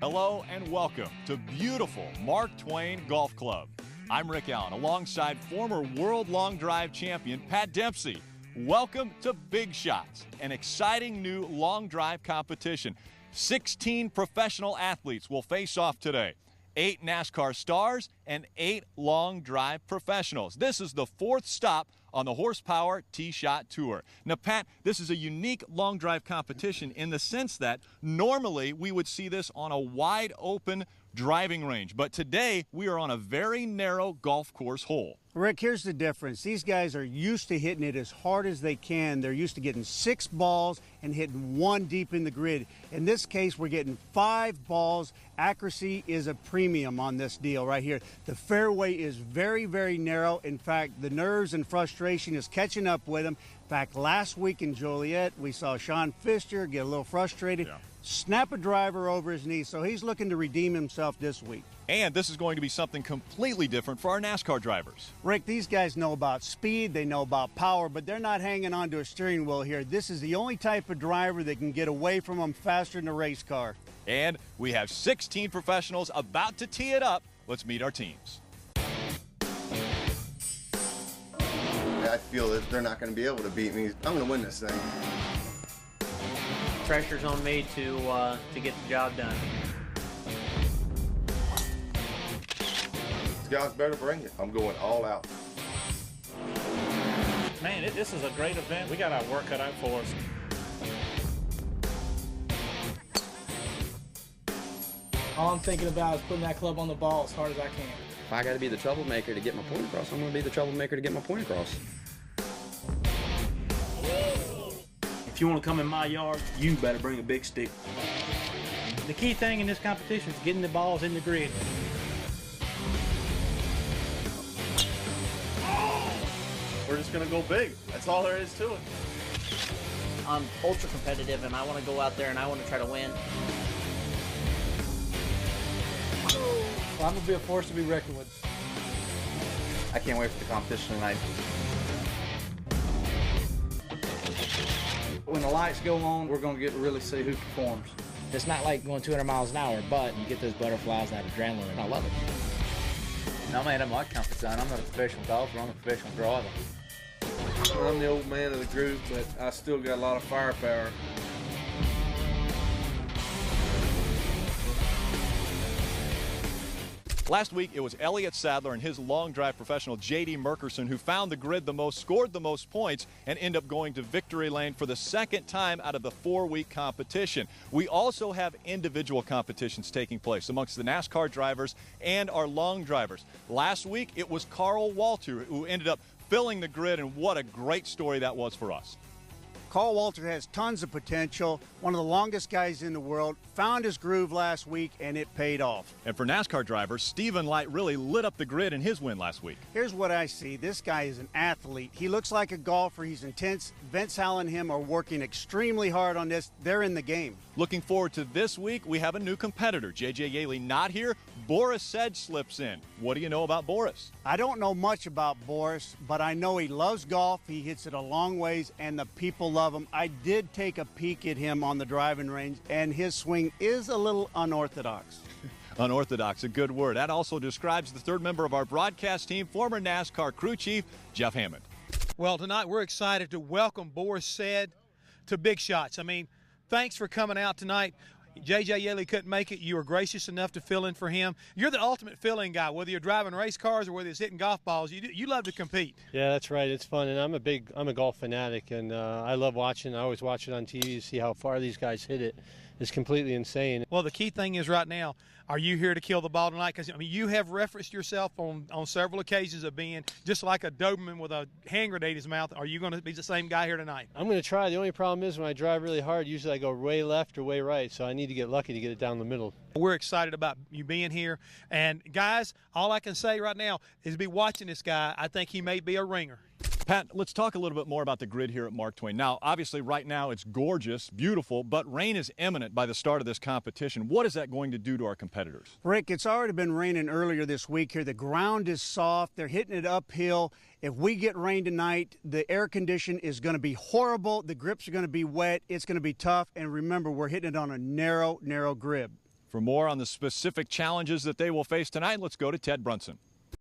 Hello and welcome to beautiful Mark Twain Golf Club. I'm Rick Allen alongside former World Long Drive champion Pat Dempsey. Welcome to Big Shots, an exciting new long drive competition. 16 professional athletes will face off today. 8 NASCAR stars and 8 long drive professionals. This is the 4th stop on the Horsepower Tee Shot Tour. Now, Pat, this is a unique long drive competition in the sense that normally we would see this on a wide open driving range, but today we are on a very narrow golf course hole. Rick, here's the difference. These guys are used to hitting it as hard as they can. They're used to getting 6 balls and hitting 1 deep in the grid. In this case, we're getting 5 balls. Accuracy is a premium on this deal right here. The fairway is very, very narrow. In fact, the nerves and frustration is catching up with them. In fact, last week in Joliet, we saw Sean Pfister get a little frustrated, snap a driver over his knee, so he's looking to redeem himself this week. And this is going to be something completely different for our NASCAR drivers. Rick, these guys know about speed, they know about power, but they're not hanging on to a steering wheel here. This is the only type of driver that can get away from them faster than a race car. And we have 16 professionals about to tee it up. Let's meet our teams. I feel that they're not going to be able to beat me. I'm going to win this thing. Pressure's on me to get the job done. This guy's better bring it. I'm going all out. Man, this is a great event. We got our work cut out for us. All I'm thinking about is putting that club on the ball as hard as I can. If I got to be the troublemaker to get my point across, I'm going to be the troublemaker to get my point across. If you want to come in my yard, you better bring a big stick. The key thing in this competition is getting the balls in the grid. We're just going to go big. That's all there is to it. I'm ultra competitive and I want to go out there and I want to try to win. Well, I'm going to be a force to be reckoned with. I can't wait for the competition tonight. When the lights go on, we're going to get to really see who performs. It's not like going 200 miles an hour, but you get those butterflies, that adrenaline, and I love it. No, man, I'm my comfort zone. I'm not a professional golfer. I'm a professional driver. I'm the old man of the group, but I still got a lot of firepower. Last week, it was Elliott Sadler and his long drive professional J.D. Merkerson who found the grid the most, scored the most points, and end up going to victory lane for the 2nd time out of the 4-week competition. We also have individual competitions taking place amongst the NASCAR drivers and our long drivers. Last week, it was Carl Walter who ended up filling the grid, and what a great story that was for us. Carl Walter has tons of potential, one of the longest guys in the world, found his groove last week, and it paid off. And for NASCAR drivers, Stephen Light really lit up the grid in his win last week. Here's what I see. This guy is an athlete. He looks like a golfer. He's intense. Vince Hall and him are working extremely hard on this. They're in the game. Looking forward to this week, we have a new competitor. J.J. Yaley not here. Boris Sedge slips in. What do you know about Boris? I don't know much about Boris, but I know he loves golf. He hits it a long ways, and the people love him. I did take a peek at him on the driving range, and his swing is a little unorthodox. Unorthodox, a good word. That also describes the 3rd member of our broadcast team, former NASCAR crew chief, Jeff Hammond. Well, tonight we're excited to welcome Boris Sedge to Big Shots. I mean, thanks for coming out tonight. J.J. Yaley couldn't make it. You were gracious enough to fill in for him. You're the ultimate fill-in guy, whether you're driving race cars or whether it's hitting golf balls. You love to compete. Yeah, that's right. It's fun, and I'm a golf fanatic, and I love watching. I always watch it on TV to see how far these guys hit it. It's completely insane. Well, the key thing is right now, are you here to kill the ball tonight? Because, I mean, you have referenced yourself on several occasions of being just like a Doberman with a hand grenade in his mouth. Are you going to be the same guy here tonight? I'm going to try. The only problem is when I drive really hard, usually I go way left or way right, so I need to get lucky to get it down the middle. We're excited about you being here. And, guys, all I can say right now is be watching this guy. I think he may be a ringer. Pat, let's talk a little bit more about the grid here at Mark Twain. Now, obviously, right now it's gorgeous, beautiful, but rain is imminent by the start of this competition. What is that going to do to our competitors? Rick, it's already been raining earlier this week here. The ground is soft. They're hitting it uphill. If we get rain tonight, the air condition is going to be horrible. The grips are going to be wet. It's going to be tough. And remember, we're hitting it on a narrow grid. For more on the specific challenges that they will face tonight, let's go to Ted Brunson.